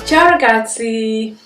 Ciao ragazzi!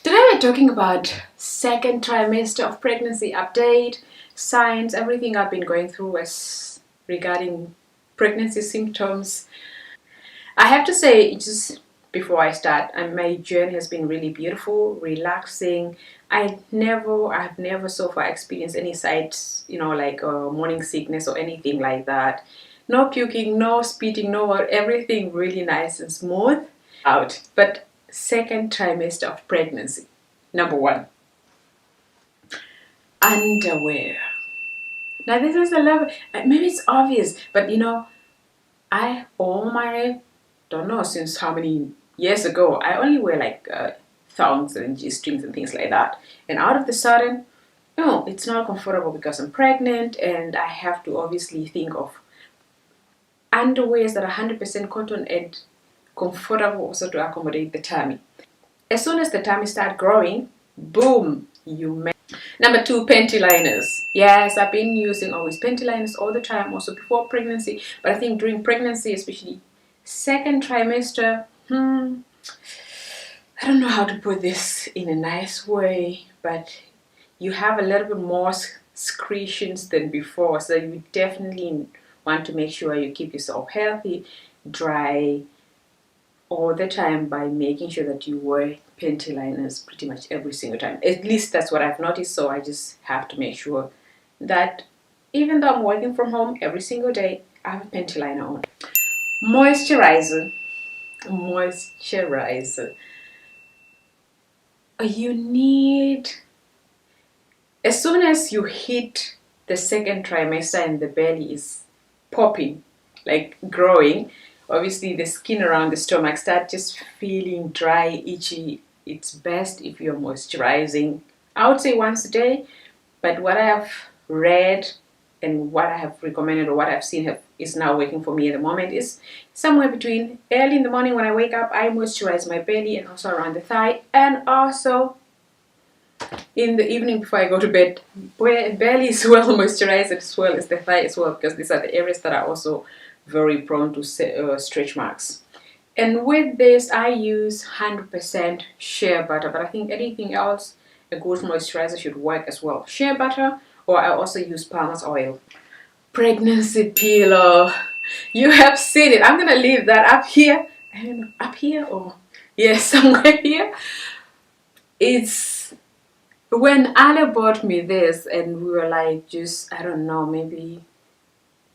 Today we're talking about second trimester of pregnancy update, signs, everything I've been going through as regarding pregnancy symptoms. I have to say, just before I start, my journey has been really beautiful, relaxing. I've never so far experienced any sights, like morning sickness or anything like that. No puking, no spitting, no what, everything really nice and smooth out. But second trimester of pregnancy, number one, underwear. Now this is a level, maybe it's obvious, but don't know since how many years ago, I only wear like thongs and G-strings and things like that. And out of the sudden, no, it's not comfortable because I'm pregnant and I have to obviously think of underwears that are 100% cotton and comfortable also to accommodate the tummy. As soon as the tummy starts growing, boom, you make. Number two, panty liners. Yes, I've been using always panty liners all the time, also before pregnancy, but I think during pregnancy, especially second trimester, I don't know how to put this in a nice way, but you have a little bit more secretions than before, so you definitely want to make sure you keep yourself healthy, dry all the time by making sure that you wear panty liners pretty much every single time. At least that's what I've noticed, so I just have to make sure that even though I'm working from home every single day, I have a panty liner on. Moisturizer. You need, as soon as you hit the second trimester and the belly is popping, like growing, obviously the skin around the stomach starts just feeling dry, itchy. It's best if you're moisturizing, I would say once a day, but what I have read and what I have recommended or what I've seen is now working for me at the moment is somewhere between early in the morning when I wake up, I moisturize my belly and also around the thigh, and also in the evening before I go to bed, where belly is well moisturized as well as the thigh as well, because these are the areas that are also very prone to stretch marks. And with this, I use 100% shea butter, but I think anything else, a good moisturizer should work as well. Shea butter, or I also use palmer's oil. Pregnancy pillow. You have seen it. I'm gonna leave that up here. I don't know, up here or yes, somewhere here. It's when Ale bought me this, and we were like just, I don't know, maybe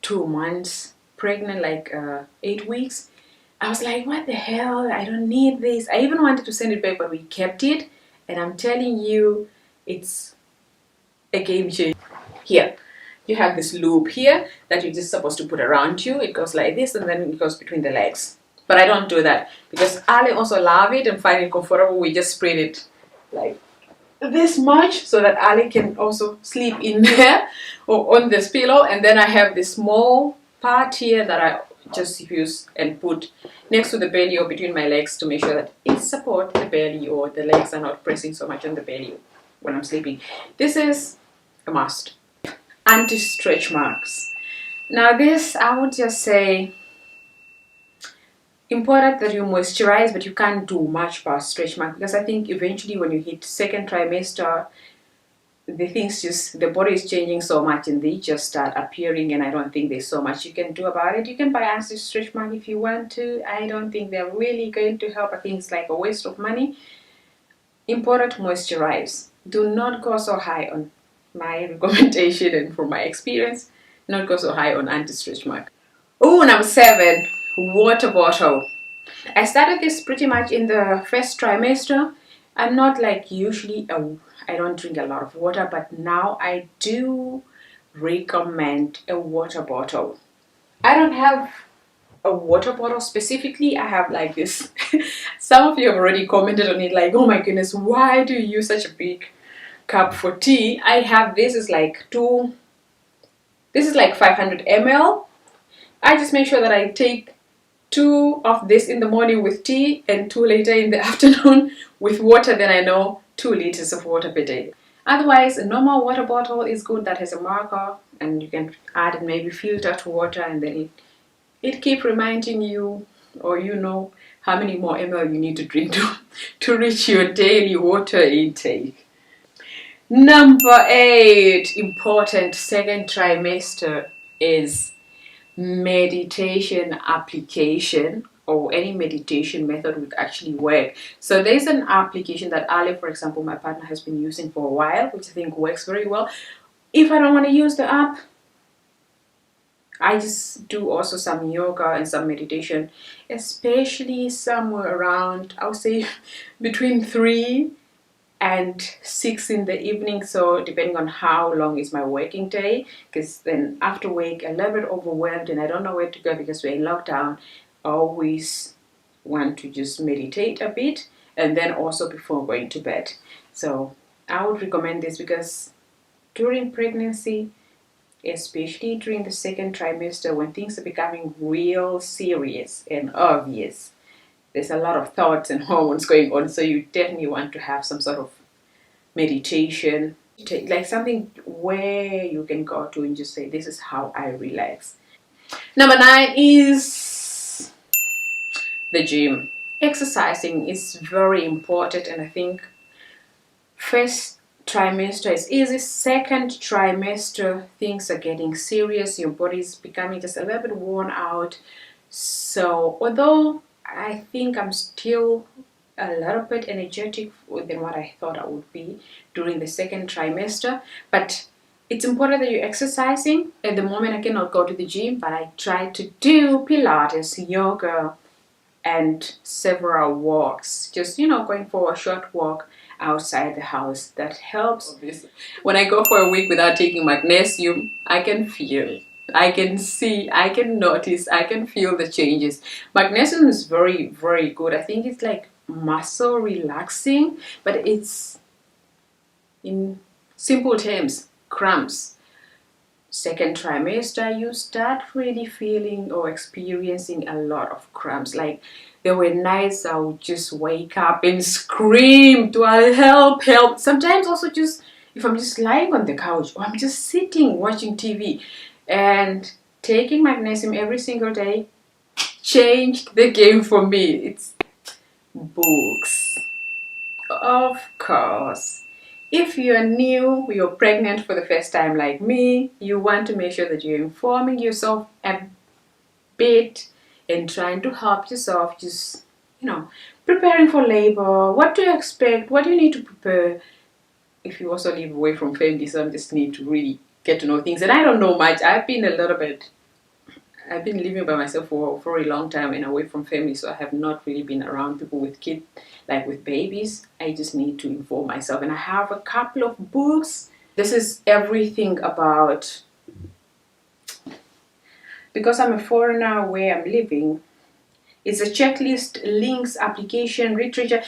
2 months pregnant, like 8 weeks. I was like, what the hell? I don't need this. I even wanted to send it back, but we kept it. And I'm telling you, it's a game changer. Here, you have this loop here that you're just supposed to put around you. It goes like this and then it goes between the legs. But I don't do that because Ali also love it and find it comfortable. We just spread it like this much so that Ali can also sleep in there or on this pillow. And then I have this small part here that I just use and put next to the belly or between my legs to make sure that it supports the belly or the legs are not pressing so much on the belly when I'm sleeping. This is a must. Anti-stretch marks. Now this, I would just say, important that you moisturize, but you can't do much past stretch mark, because I think eventually when you hit second trimester, the body is changing so much and they just start appearing, and I don't think there's so much you can do about it. You can buy anti-stretch mark if you want to. I don't think they're really going to help. I think it's like a waste of money. Important to moisturize. Do not go so high on my recommendation and from my experience, not go so high on anti-stretch mark. Oh, number 7, water bottle. I started this pretty much in the first trimester. I'm not like usually I don't drink a lot of water, but now I do recommend a water bottle. I don't have a water bottle specifically. I have like this. Some of you have already commented on it like, oh my goodness, why do you use such a big cup for tea? I have this is like 500 ml. I just make sure that I take 2 of this in the morning with tea and 2 later in the afternoon with water. Then I know 2 liters of water per day. Otherwise, a normal water bottle is good that has a marker, and you can add maybe filtered water, and then it keep reminding you, or how many more ml you need to drink to reach your daily water intake. Number 8, important second trimester, is meditation application, or any meditation method would actually work. So there's an application that Ali, for example, my partner, has been using for a while, which I think works very well. If I don't want to use the app, I just do also some yoga and some meditation, especially somewhere around, I would say, between 3 and 6 in the evening. So depending on how long is my working day, because then after work I'm a little bit overwhelmed and I don't know where to go because we're in lockdown. I always want to just meditate a bit, and then also before going to bed. So I would recommend this because during pregnancy, especially during the second trimester, when things are becoming real serious and obvious, there's a lot of thoughts and hormones going on, so you definitely want to have some sort of meditation, like something where you can go to and just say, this is how I relax. Number 9 is the gym. Exercising is very important, and I think first trimester is easy. Second trimester, things are getting serious. Your body is becoming just a little bit worn out. So although I think I'm still a little bit energetic than what I thought I would be during the second trimester, but it's important that you're exercising. At the moment, I cannot go to the gym, but I try to do Pilates, yoga, and several walks. Just, going for a short walk outside the house. That helps. When I go for a week without taking magnesium, I can feel, I can see, I can notice, I can feel the changes. Magnesium is very, very good. I think it's like muscle relaxing, but it's, in simple terms, cramps. Second trimester, you start really feeling or experiencing a lot of cramps. Like, there were nights I would just wake up and scream, do I help, help. Sometimes also just, if I'm just lying on the couch or I'm just sitting watching TV, and taking magnesium every single day changed the game for me. It's books, of course. If you're new, you're pregnant for the first time like me, you want to make sure that you're informing yourself a bit and trying to help yourself, just, preparing for labor, what to expect, what you need to prepare. If you also live away from family, some just need to really get to know things. And I don't know much. I've been living by myself for a long time and away from family, so I have not really been around people with kids, like with babies. I just need to inform myself, and I have a couple of books. This is everything about, because I'm a foreigner where I'm living, it's a checklist, links, application, literature.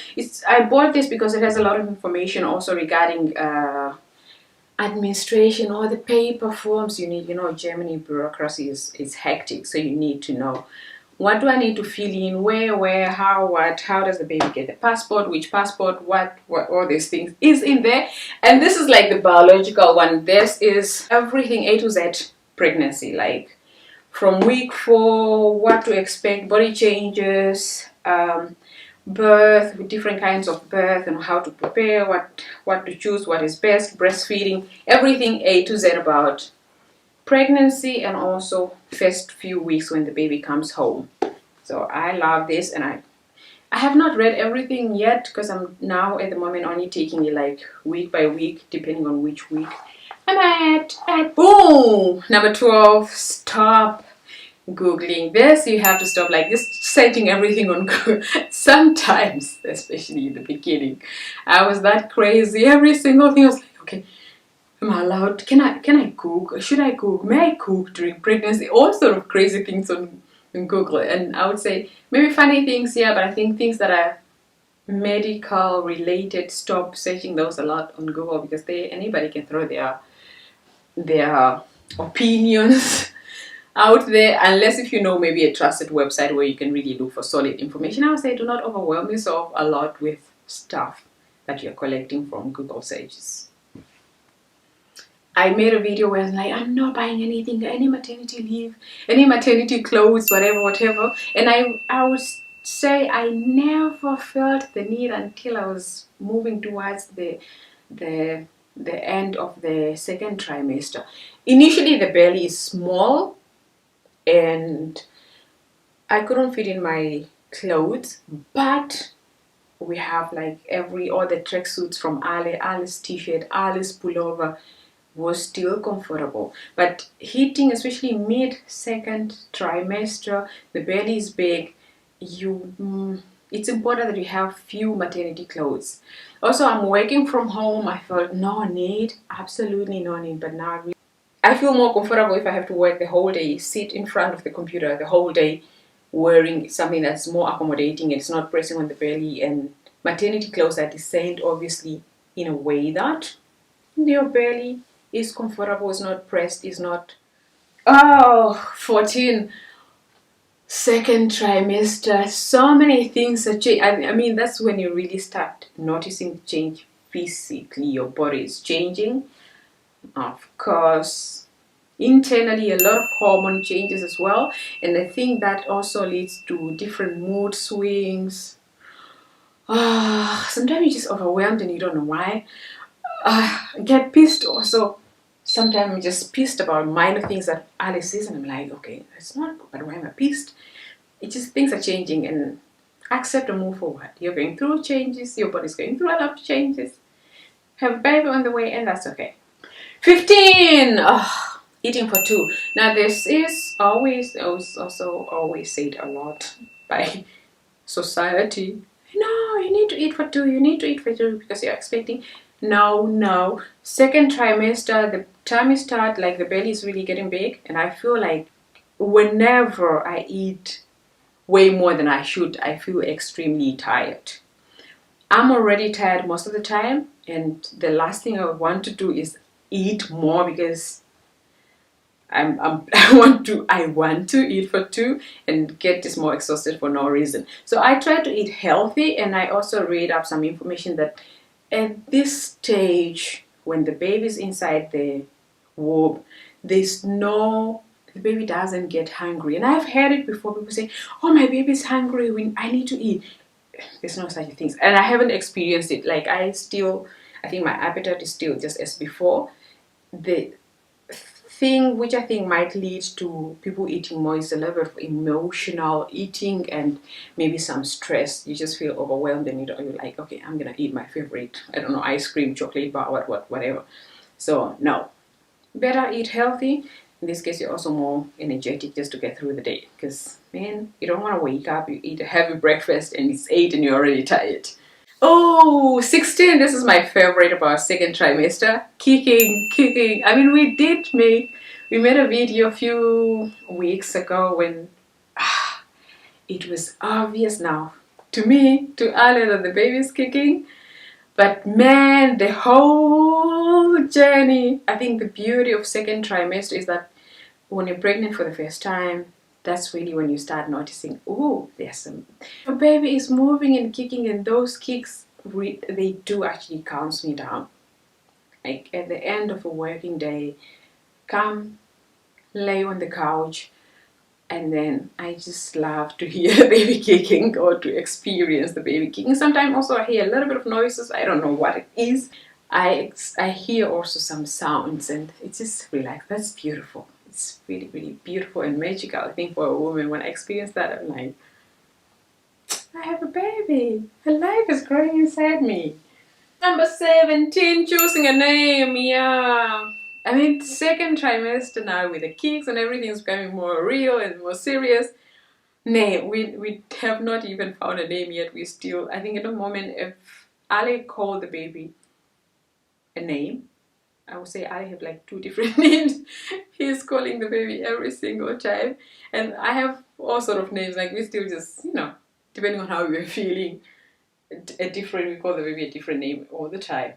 I bought this because it has a lot of information also regarding administration, all the paper forms you need. Germany bureaucracy is hectic, so you need to know, what do I need to fill in, where, how, what, how does the baby get the passport, which passport, what, all these things is in there. And this is like the biological one. This is everything A to Z pregnancy, like from week 4, what to expect, body changes, birth, with different kinds of birth and how to prepare, what to choose, what is best, breastfeeding, everything A to Z about pregnancy, and also first few weeks when the baby comes home. So I love this, and I have not read everything yet because I'm now at the moment only taking it like week by week, depending on which week I'm at. Boom! Number 12, stop Googling. This you have to stop, like just searching everything on Google. Sometimes, especially in the beginning, I was that crazy. Every single thing I was like, okay, am I allowed? Can I cook? Should I cook? May I cook during pregnancy? All sort of crazy things on Google. And I would say maybe funny things, yeah, but I think things that are medical related, stop searching those a lot on Google, because anybody can throw their opinions out there, unless if maybe a trusted website where you can really look for solid information. I would say do not overwhelm yourself a lot with stuff that you're collecting from Google searches. I made a video where I was like, I'm not buying anything, any maternity leave, any maternity clothes, whatever, and I was say I never felt the need until I was moving towards the end of the second trimester. Initially, the belly is small, and I couldn't fit in my clothes, but we have like all the tracksuits from Ali's t-shirt, Ali's pullover was still comfortable. But hitting, especially mid second trimester, the belly is big. It's important that you have few maternity clothes. Also, I'm working from home. I felt no need, absolutely no need. But now I feel more comfortable if I have to work the whole day, sit in front of the computer the whole day, wearing something that's more accommodating. It's not pressing on the belly, and maternity clothes are designed obviously in a way that your belly is comfortable, is not pressed, is not 14 second trimester. So many things are changing. I mean, that's when you really start noticing change physically. Your body is changing. Of course, internally a lot of hormone changes as well, and I think that also leads to different mood swings. Sometimes you're just overwhelmed and you don't know why. Get pissed also. Sometimes I'm just pissed about minor things that Alice says, and I'm like, okay, it's not, but why am I pissed? It's just things are changing, and accept and move forward. You're going through changes, your body's going through a lot of changes. Have a baby on the way, and that's okay. 15. Eating for two. Now, this is also always said a lot by society. No, you need to eat for two. You need to eat for two because you're expecting. No. Second trimester, the time you start, like the belly is really getting big, and I feel like whenever I eat way more than I should, I feel extremely tired. I'm already tired most of the time, and the last thing I want to do is eat more because I want to eat for two and get this more exhausted for no reason. So I try to eat healthy, and I also read up some information that at this stage, when the baby's inside the womb, the baby doesn't get hungry. And I've heard it before, people say, oh, my baby's hungry, I need to eat. There's no such things, and I haven't experienced it. Like I think my appetite is still just as before. The thing which I think might lead to people eating more is a level of emotional eating and maybe some stress. You just feel overwhelmed, and you're like, okay, I'm gonna eat my favorite, I don't know, ice cream, chocolate bar, whatever. So no, better eat healthy. In this case, you're also more energetic just to get through the day, because man, you don't want to wake up, you eat a heavy breakfast and it's 8 and you're already tired. Oh, 16. This is my favorite about second trimester. Kicking. I mean, we made a video a few weeks ago when it was obvious now to me, to Alan, that the baby's kicking. But man, the whole journey, I think the beauty of second trimester is that when you're pregnant for the first time, that's really when you start noticing, oh, your baby is moving and kicking, and those kicks, they do actually calms me down. Like at the end of a working day, come, lay on the couch, and then I just love to hear the baby kicking or to experience the baby kicking. Sometimes also I hear a little bit of noises, I don't know what it is. I hear also some sounds, and it's just relaxed. That's beautiful. It's really, really beautiful and magical. I think for a woman, when I experience that, I'm like, I have a baby. Her life is growing inside me. Number 17, choosing a name. Yeah. I mean, second trimester now with the kicks and everything is becoming more real and more serious. Name. We have not even found a name yet. We still, I think at the moment, if Ali called the baby a name, I would say I have like 2 different names. He's calling the baby every single time. And I have all sort of names. Like we still just, depending on how we're feeling, we call the baby a different name all the time.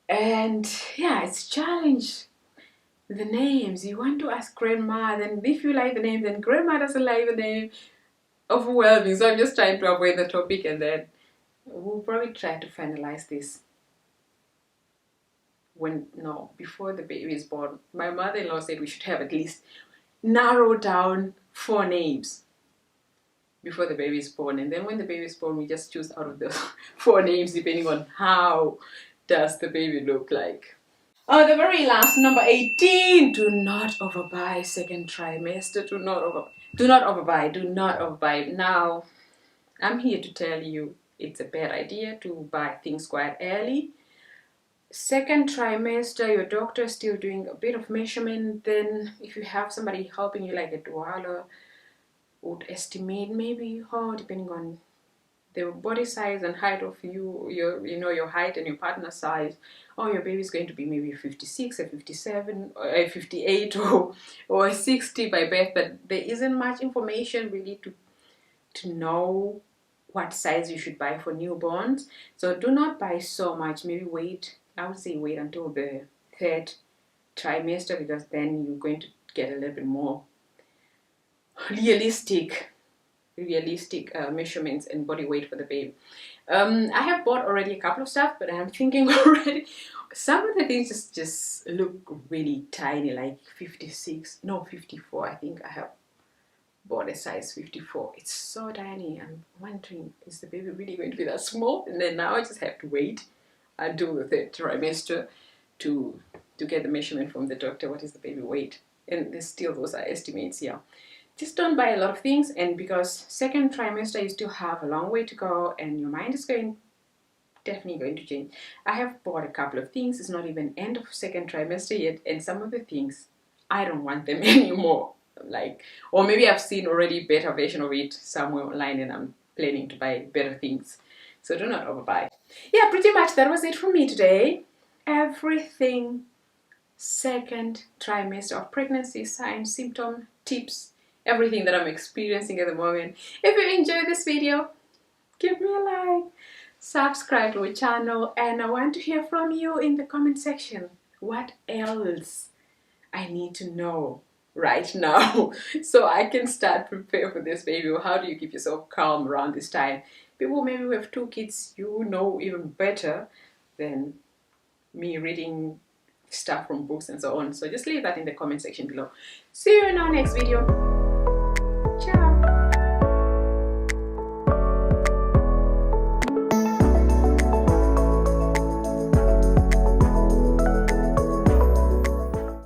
And yeah, it's challenge. The names. You want to ask grandma, then if you like the name, then grandma doesn't like the name. Overwhelming. So I'm just trying to avoid the topic, and then we'll probably try to finalize this before the baby is born. My mother-in-law said we should have at least narrow down 4 names. before the baby is born. And then when the baby is born, we just choose out of the 4 names depending on how does the baby look like. Oh, the very last, number 18. Do not overbuy second trimester. Do not overbuy. Do not overbuy. Now, I'm here to tell you it's a bad idea to buy things quite early. Second trimester, your doctor is still doing a bit of measurement. Then if you have somebody helping you like a doula, would estimate maybe, depending on the body size and height of your height and your partner size. Your baby is going to be maybe 56 or 57 or 58 or 60 by birth, but there isn't much information really to know what size you should buy for newborns. So do not buy so much. Maybe wait, I would say wait until the 3rd trimester, because then you're going to get a little bit more realistic measurements and body weight for the baby. I have bought already a couple of stuff, but I'm thinking already some of the things just look really tiny, like 54. I think I have bought a size 54. It's so tiny. I'm wondering, is the baby really going to be that small? And then now I just have to wait until the 3rd trimester to get the measurement from the doctor. What is the baby weight? And there's still, those are estimates here. Just don't buy a lot of things, and because 2nd trimester you still have a long way to go and your mind is definitely going to change. I have bought a couple of things. It's not even end of 2nd trimester yet, and some of the things I don't want them anymore. Or maybe I've seen already better version of it somewhere online and I'm planning to buy better things. So do not overbuy. Yeah, pretty much that was it from me today. Everything 2nd trimester of pregnancy, signs, symptom, tips, everything that I'm experiencing at the moment. If you enjoyed this video, give me a like, subscribe to my channel, and I want to hear from you in the comment section. What else I need to know right now so I can start prepare for this baby? Or how do you keep yourself calm around this time? People maybe who have 2 kids, you know even better than me reading stuff from books and so on. So just leave that in the comment section below. See you in our next video.